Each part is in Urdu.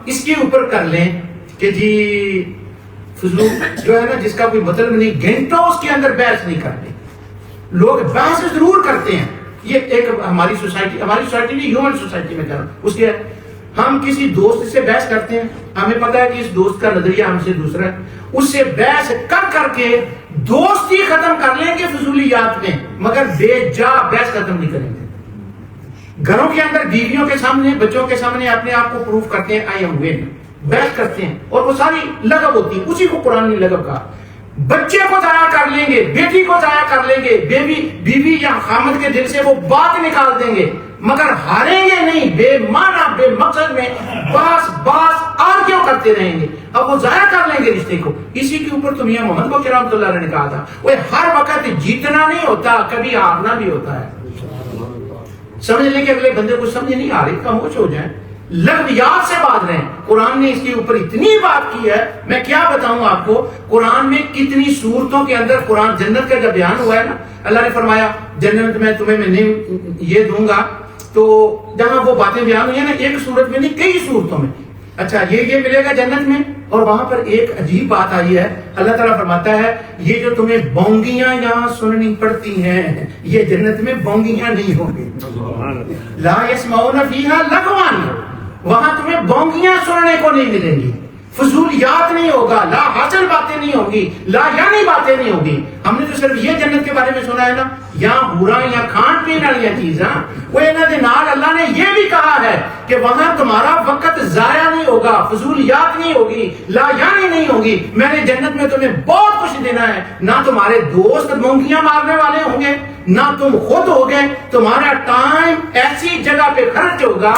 اس کے اوپر کر لیں کہ جی فضول جو ہے نا جس کا کوئی مطلب نہیں، گھنٹوں اس کے اندر بحث نہیں کرتے. لوگ بحث ضرور کرتے ہیں. یہ ایک ہماری سوسائٹی نہیں، ہیومن سوسائٹی میں کر رہا ہوں. اس کے ہم کسی دوست سے بحث کرتے ہیں، ہمیں پتا ہے کہ اس دوست کا نظریہ ہم سے دوسرا ہے، اس سے بحث کر کے دوستی ختم کر لیں گے فضولیات میں، مگر بے جا بحث ختم نہیں کریں گے. گھروں کے اندر بیویوں کے سامنے، بچوں کے سامنے اپنے آپ کو پروف کرتے ہیں آئی ایم وین، بحث کرتے ہیں، اور وہ ساری لغو ہوتی ہے. اسی کو قرآن نے لغو کہا. بچے کو ضائع کر لیں گے، بیٹی کو ضائع کر لیں گے، بیوی یا خامد کے دل سے وہ بات نکال دیں گے، مگر ہاریں گے نہیں. بے معنی بے مقصد میں باس آرگیو کرتے رہیں گے. اب وہ ضائع کر لیں گے رشتے کو. اسی کے اوپر تو میاں محمد بخش رحمۃ اللہ علیہ نے کہا تھا وہ ہر وقت جیتنا نہیں ہوتا، کبھی ہارنا بھی ہوتا ہے. سمجھ لیں کہ اگلے بندے کو سمجھ نہیں آ رہی، خاموش ہو جائیں، لغویات سے بات رہیں. قرآن نے اس کے اوپر اتنی بات کی ہے، میں کیا بتاؤں آپ کو. قرآن میں کتنی صورتوں کے اندر قرآن جنت کا جب بیان ہوا ہے نا، اللہ نے فرمایا جنت میں تمہیں میں یہ دوں گا. تو جہاں وہ باتیں بیان ہوئی ہیں نا، ایک صورت میں نہیں کئی صورتوں میں. اچھا یہ ملے گا جنت میں. اور وہاں پر ایک عجیب بات آئی ہے، اللہ تعالیٰ فرماتا ہے یہ جو تمہیں بونگیاں یہاں سننی پڑتی ہیں، یہ جنت میں بونگیاں نہیں ہوں گی. لا یسمعون فیہا لغوا، وہاں تمہیں بونگیاں سننے کو نہیں ملیں گی، فضولیات نہیں ہوگا، لا حاصل باتیں نہیں ہوگی، لا یعنی باتیں نہیں ہوگی. ہم نے تو صرف یہ جنت کے بارے میں سنا ہے نا، یہاں ہورا یا کھان پین والی چیزاں، وہ انہاں دے نال اللہ نے یہ بھی کہا ہے کہ وہاں تمہارا وقت ضائع نہیں ہوگا، فضولیات نہیں ہوگی، لا یعنی نہیں ہوگی. میں نے جنت میں تمہیں بہت کچھ دینا ہے. نہ تمہارے دوست بونگیاں مارنے والے ہوں گے، نہ تم خود ہوگے. تمہارا ٹائم ایسی جگہ پہ خرچ ہوگا،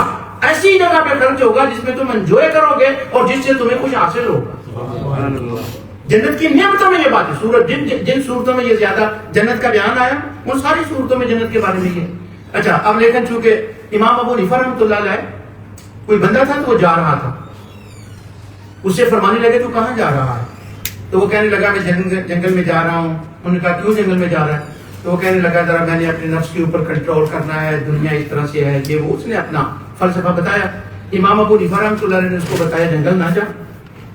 ایسی جگہ پہ خرچ ہوگا جس میں تم انجوائے کرو گے اور جس سے تمہیں کچھ حاصل ہوگا. جنت کی نعمتوں میں یہ بات ہے. سورت جن صورتوں میں یہ زیادہ جنت کا بیان آیا ان ساری صورتوں میں جنت کے بارے میں یہ. اچھا اب لیکن چونکہ امام ابو حنیفہ رحمۃ اللہ علیہ کوئی بندہ تھا تو وہ جا رہا تھا، اس سے فرمانے لگے تو کہاں جا رہا ہے؟ تو وہ کہنے لگا کہ جنگل میں جا رہا ہوں. انہوں نے کہا کیوں جنگل میں جا رہا ہے؟ تو وہ کہنے لگا ذرا میں نے اپنے نفس کے اوپر کنٹرول کرنا ہے، دنیا اس طرح سے ہے یہ وہ. اس نے اپنا فلسفہ بتایا. امام ابو حنیفہ رحمۃ اللہ علیہ نے اس کو بتایا جنگل نہ جا،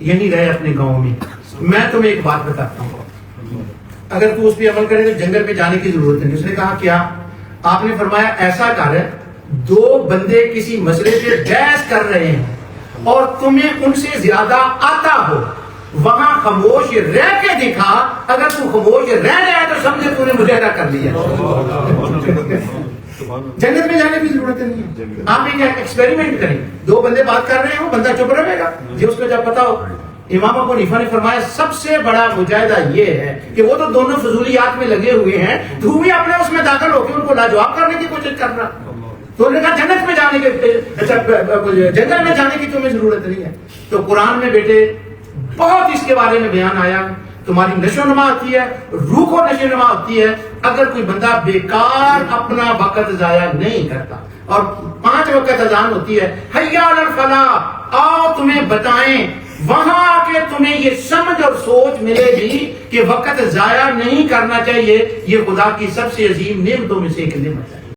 یہی رہے اپنے گاؤں میں. میں تمہیں ایک بات بتاتا ہوں، اگر تو اس پہ عمل کرے تو جنگل میں جانے کی ضرورت نہیں. اس نے کہا کیا؟ آپ نے فرمایا ایسا کر، دو بندے کسی مسئلے پہ بحث کر رہے ہیں اور تمہیں ان سے زیادہ آتا ہو، وہاں خاموش رہ کے دکھا. اگر تو خاموش رہ جائے تو سمجھے تو نے مجاہدہ کر لیا. جنت میں جانے کی ضرورت نہیں ہے. آپ ایک ایکسپیریمنٹ کریں، دو بندے بات کر رہے ہوں، بندہ چپ رہے گا یہ اس کو جب پتا ہو. امام ابو حنیفہ نے فرمایا سب سے بڑا مجاہدہ یہ ہے کہ وہ تو دونوں فضولیات میں لگے ہوئے ہیں، تو بھی اپنے اس میں داخل ہو کے ان کو لاجواب کرنے کی کوشش کر رہا. تو انہوں نے کہا جنت میں جانے کے جنگل میں جانے کی تمہیں ضرورت نہیں ہے. تو قرآن میں بیٹے بہت اس کے بارے میں بیان آیا. تمہاری نشو نما ہوتی ہے، روح کو نشو نما ہوتی ہے اگر کوئی بندہ بیکار اپنا وقت ضائع نہیں کرتا. اور 5 وقت اذان ہوتی ہے، حیا علی الفلاح، آؤ تمہیں بتائیں. وہاں آ کے تمہیں یہ سمجھ اور سوچ ملے گی کہ وقت ضائع نہیں کرنا چاہیے. یہ خدا کی سب سے عظیم نعمتوں میں سے ایک نعمت ہے.